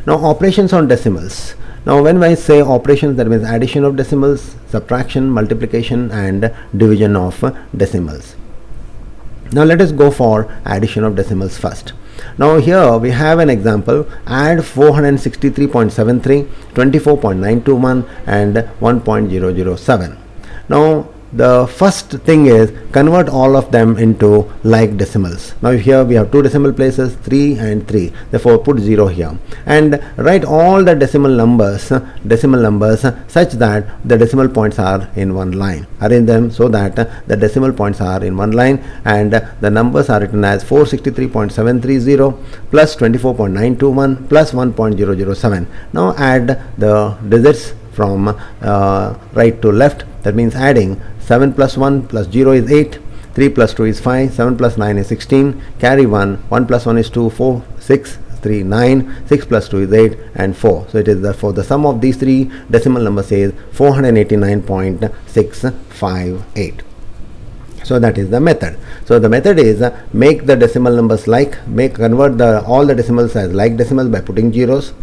Now operations on decimals. Now when I say operations, that means addition of decimals, subtraction, multiplication and division of decimals. Now let us go for addition of decimals first. Now here we have an example: add 463.73, 24.921 and 1.007. Now the first thing is convert all of them into like decimals. Now here we have two decimal places, 3 and 3, therefore put 0 here and write all the decimal numbers such that the decimal points are in one line. Arrange them so that the decimal points are in one line and the numbers are written as 463.730 plus 24.921 plus 1.007. Now add the digits from right to left. That means adding 7 plus 1 plus 0 is 8, 3 plus 2 is 5, 7 plus 9 is 16, carry 1, 1 plus 1 is 2, 4, 6, 3, 9, 6 plus 2 is 8 and 4. So it is for the sum of these three decimal numbers is 489.658. So that is the method. So the method is make the decimal numbers convert all the decimals as like decimals by putting zeros.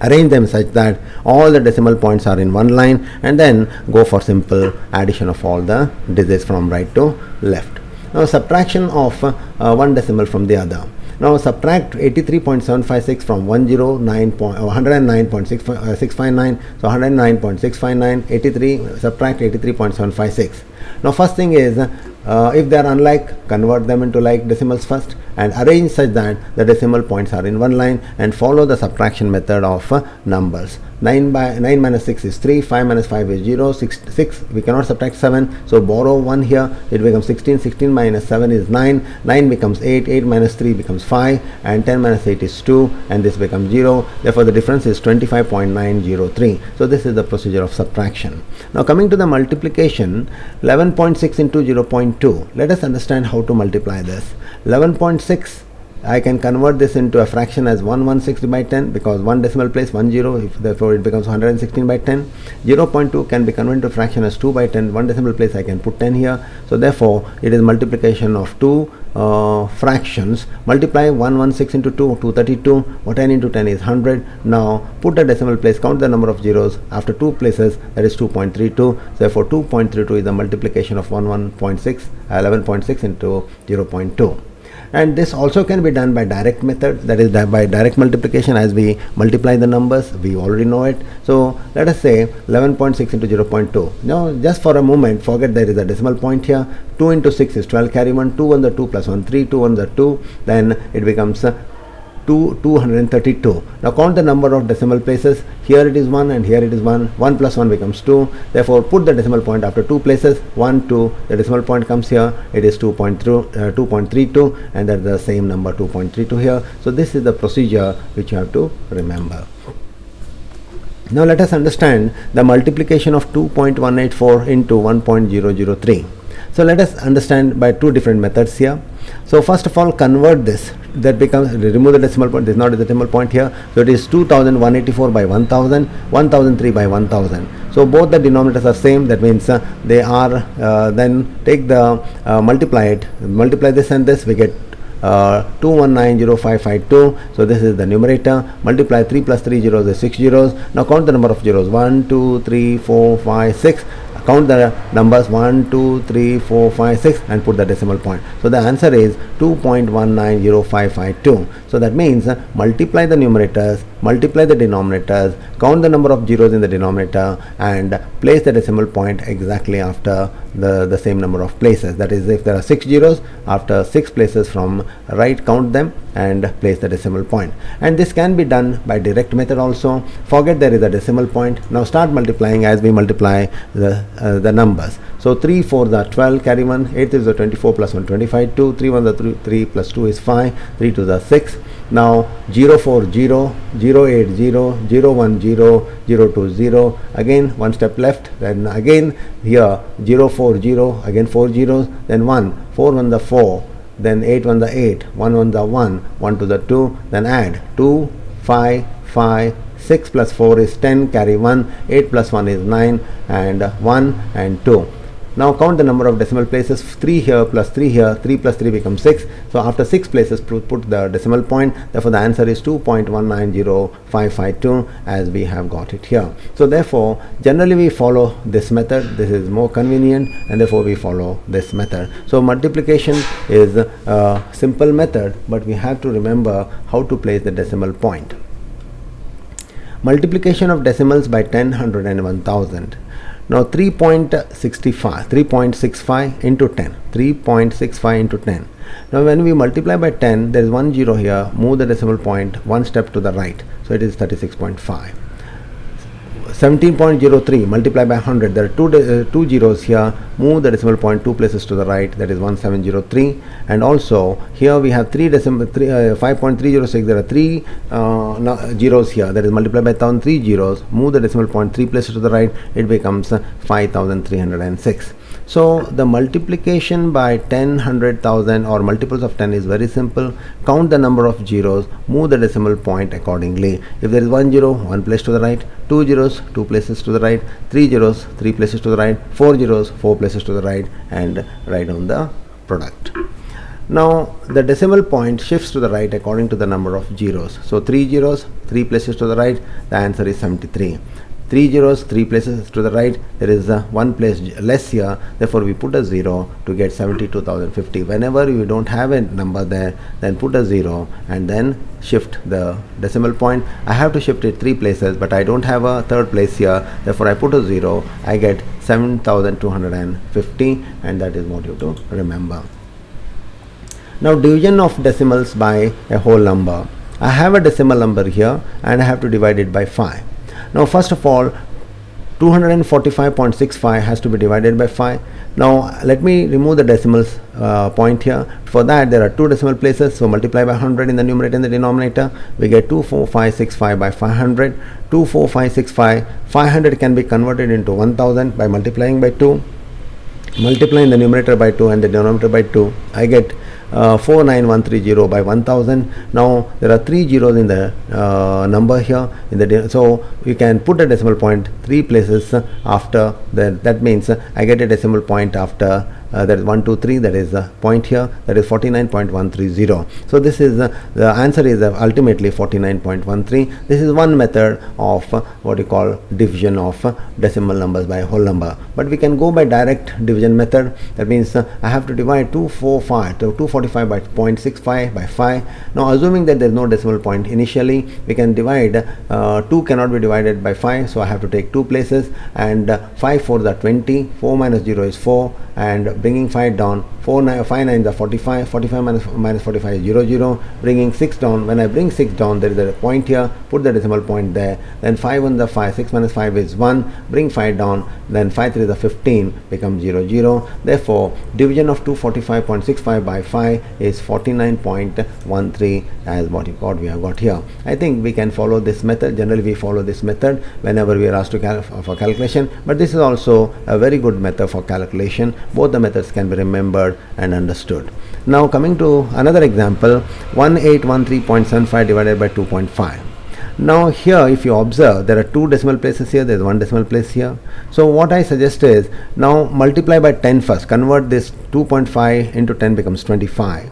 Arrange them such that all the decimal points are in one line and then go for simple addition of all the digits from right to left. Now subtraction of one decimal from the other. Now subtract 83.756 from 109.659. So 109.659, 83, subtract 83.756. Now first thing is if they are unlike, convert them into like decimals first and arrange such that the decimal points are in one line and follow the subtraction method of numbers. 9 minus 6 is 3, 5 minus 5 is 0, 6 we cannot subtract 7, so borrow 1 here, it becomes 16, 16 minus 7 is 9, 9 becomes 8, 8 minus 3 becomes 5 and 10 minus 8 is 2 and this becomes 0, therefore the difference is 25.903. So this is the procedure of subtraction. Now coming to the multiplication, 11.6 into 0.2, let us understand how to multiply this. 11.6, I can convert this into a fraction as 116 by 10 because one decimal place 10, therefore it becomes 116 by 10. 0.2 can be converted to fraction as 2 by 10, one decimal place I can put 10 here, so therefore it is multiplication of two fractions. Multiply 116 into 2, 232, 10 into 10 is 100. Now put the decimal place, count the number of zeros after two places, that is 2.32, therefore 2.32 is the multiplication of 11.6 into 0.2. And this also can be done by direct method, that is by direct multiplication. As we multiply the numbers, we already know it. So let us say 11.6 into 0.2. Now just for a moment forget there is a decimal point here. 2 into 6 is 12, carry 1, 2 on the 2 plus 1, 3, 2 on the 2, then it becomes 232. Now count the number of decimal places. Here it is 1 and here it is 1. 1 plus 1 becomes 2. Therefore put the decimal point after two places. 1, 2. The decimal point comes here. It is 2.32 and that's the same number 2.32 here. So this is the procedure which you have to remember. Now let us understand the multiplication of 2.184 into 1.003. So let us understand by two different methods here. So first of all, convert this. That becomes, remove the decimal point. This is not a decimal point here. So it is 2184 by 1000, 1003 by 1000. So both the denominators are same. That means they are then take the multiply this and this, we get 2190552. So this is the numerator. Multiply 3 plus 3 zeros is 6 zeros. Now count the number of zeros: 1, 2, 3, 4, 5, 6. Count the numbers 1, 2, 3, 4, 5, 6 and put the decimal point. So the answer is 2.190552. So that means multiply the numerators, multiply the denominators, count the number of zeros in the denominator and place the decimal point exactly after the same number of places. That is, if there are 6 zeros, after 6 places from right, count them and place the decimal point. And this can be done by direct method also. Forget there is a decimal point. Now start multiplying as we multiply the numbers. So 3 4s are 12, carry 1, 8 is 24 plus 1 25, 2, 3 1 is 3 plus 2 is 5, 3 2s are 6. Now 0 4 0, 0 8 0, 0 1 0, 0 2 0, again one step left, then again here 0 4 0, again 4 zeros, then 1, 4 1 the 4, then 8 1 the 8, 1 1 the 1, 1 to the 2, then add 2, 5, 5, 6 plus 4 is 10, carry 1, 8 plus 1 is 9 and 1 and 2. Now count the number of decimal places, 3 here plus 3 here, 3 plus 3 becomes 6. So after 6 places put the decimal point, therefore the answer is 2.190552 as we have got it here. So therefore generally we follow this method. This is more convenient and therefore we follow this method. So multiplication is a simple method, but we have to remember how to place the decimal point. Multiplication of decimals by 10, 100 and 1000. Now 3.65 into 10. 3.65 into 10. Now when we multiply by 10, there is one 0 here. Move the decimal point one step to the right. So it is 36.5. 17.03 multiply by 100. There are two zeros here. Move the decimal point 2 places to the right. That is 1703. And also here we have 5.306. There are 3 zeros here. That is multiply by 1000, 3 zeros. Move the decimal point 3 places to the right. It becomes 5306. So the multiplication by 10, 100,000 or multiples of 10 is very simple. Count the number of zeros, move the decimal point accordingly. If there is 1 0, 1 place to the right, 2 zeros, 2 places to the right, 3 zeros, 3 places to the right, 4 zeros, 4 places to the right, and write down the product. Now the decimal point shifts to the right according to the number of zeros. So 3 zeros, 3 places to the right, the answer is 73. 3 zeros, 3 places to the right, there is 1 place less here, therefore we put a 0 to get 72,050. Whenever you don't have a number there, then put a 0 and then shift the decimal point. I have to shift it 3 places, but I don't have a third place here, therefore I put a 0, I get 7,250, and that is what you have to remember. Now division of decimals by a whole number. I have a decimal number here and I have to divide it by 5. Now first of all 245.65 has to be divided by 5. Now let me remove the decimals point here. For that there are 2 decimal places, so multiply by 100 in the numerator and the denominator. We get 24565 by 500. 24565, 500 can be converted into 1000 by multiplying by 2. Multiplying the numerator by 2 and the denominator by 2, I get 49130 by 1000. Now there are 3 zeros in the number here so you can put a decimal point 3 places after that means I get a decimal point after that is 1 2 3, that is the point here, that is 49.130. so this is the answer is ultimately 49.13. this is one method of what you call division of decimal numbers by a whole number. But we can go by direct division method. That means I have to divide 245 by 0.65 by 5. Now assuming that there is no decimal point initially, we can divide 2 cannot be divided by 5, so I have to take 2 places, and 5 4s are 20, 4 minus 0 is 4, and bringing 5 down, 5 9s are 45, 45 minus 45 is 0 0, bringing 6 down. When I bring 6 down, there is a point here, put the decimal point there, then 5 1s are 5, 6 minus 5 is 1, bring 5 down, then 5 3s are 15, becomes 0 0. Therefore division of 245.65 by 5 is 49.13 as what we have got here. I think we can follow this method. Generally we follow this method whenever we are asked to for calculation, but this is also a very good method for calculation. Both the methods can be remembered and understood. Now coming to another example, 1813.75 divided by 2.5. Now here if you observe, there are 2 decimal places here, there is 1 decimal place here. So what I suggest is, now multiply by 10 first, convert this 2.5 into 10 becomes 25.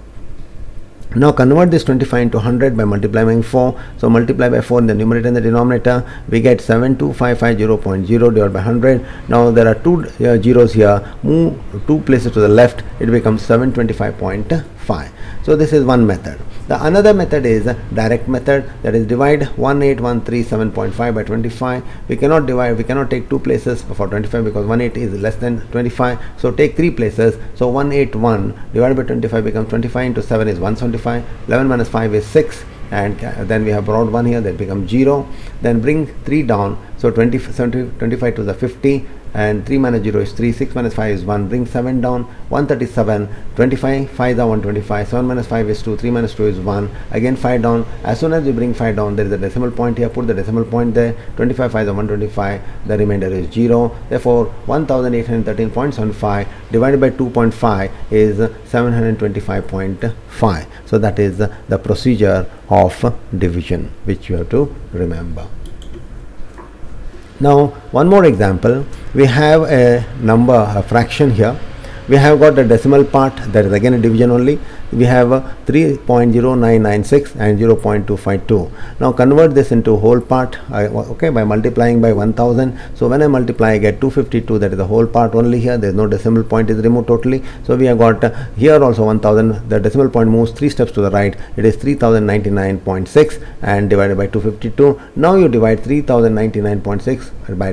Now convert this 25 into 100 by multiplying 4. So multiply by 4 in the numerator and the denominator. We get 72550.0 divided by 100. Now there are 2 zeros here. Move 2 places to the left. It becomes 725.5. So this is one method. The another method is direct method, that is divide 18137.5 by 25. We cannot take 2 places for 25 because 18 is less than 25. So take 3 places. So 181 divided by 25 becomes 25 into 7 is 175. 11 minus 5 is 6. And then we have brought 1 here, that becomes 0. Then bring 3 down. So 25 to the 50. And 3 minus 0 is 3, 6 minus 5 is 1, bring 7 down, 137, 25, 5 are 125, 7 minus 5 is 2, 3 minus 2 is 1, again 5 down. As soon as we bring 5 down, there is a decimal point here, put the decimal point there, 25, 5 are 125, the remainder is 0. Therefore 1813.75 divided by 2.5 is 725.5. So that is the procedure of division which you have to remember. Now one more example, we have a number, a fraction here. We have got a decimal part, that is again a division only. We have 3.0996 and 0.252. Now convert this into whole part, okay, by multiplying by 1000. So when I multiply, I get 252, that is the whole part only here. There is no decimal point, is removed totally. So we have got here also 1000, the decimal point moves 3 steps to the right. It is 3099.6 and divided by 252. Now you divide 3099.6 by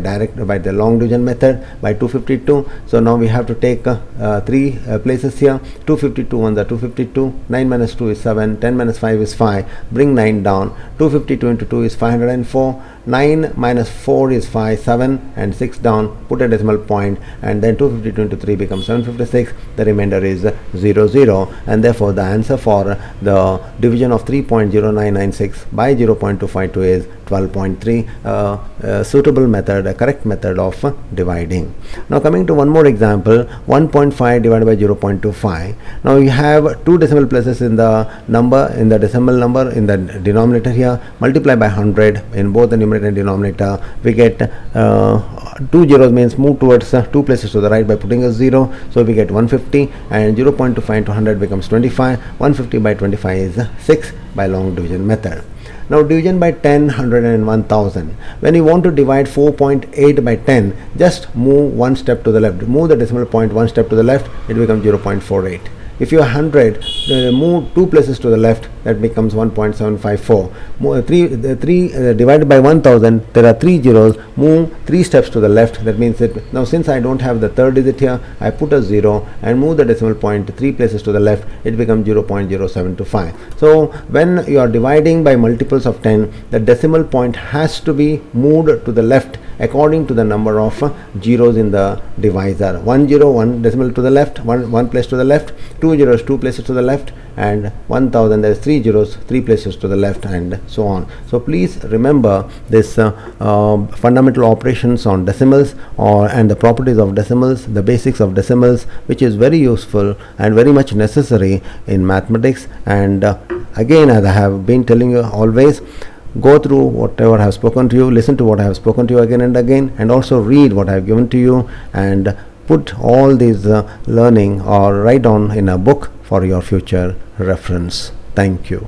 the long division method by 252. So now we have to take 3 places here. 252 1 the 252, 9 minus 2 is 7, 10 minus 5 is 5, bring 9 down. 252 into 2 is 504, 9 minus 4 is 5, 7 and 6 down, put a decimal point, and then 252 into 3 becomes 756. The remainder is 0 0, and therefore the answer for the division of 3.0996 by 0.252 is 12.3, suitable method, a correct method of dividing. Now coming to one more example, 1.5 divided by 0.25. Now you have two decimal places in the number, in the decimal number in the denominator here. Multiply by 100 in both the numerator and denominator. We get 2 zeros, means move towards 2 places to the right by putting a 0. So we get 150, and 0.25 into 100 becomes 25. 150 by 25 is 6 by long division method. Now division by 10, 100 and 1000. When you want to divide 4.8 by 10, just move one step to the left. Move the decimal point one step to the left, it becomes 0.48. If you are 100, move 2 places to the left, that becomes 1.754. Divided by 1000, there are 3 zeros, move 3 steps to the left, that means that now since I don't have the third digit here, I put a 0 and move the decimal point 3 places to the left, it becomes 0.0725. So when you are dividing by multiples of 10, the decimal point has to be moved to the left according to the number of zeros in the divisor. 1 0, 1 decimal to the left, one place to the left, 2 zeros, 2 places to the left, and 1000, there is 3 zeros, 3 places to the left, and so on. So please remember this fundamental operations on decimals and the properties of decimals, the basics of decimals, which is very useful and very much necessary in mathematics. And again, as I have been telling you always, go through whatever I have spoken to you, listen to what I have spoken to you again and again, and also read what I have given to you, and put all these learning or write down in a book for your future reference. Thank you.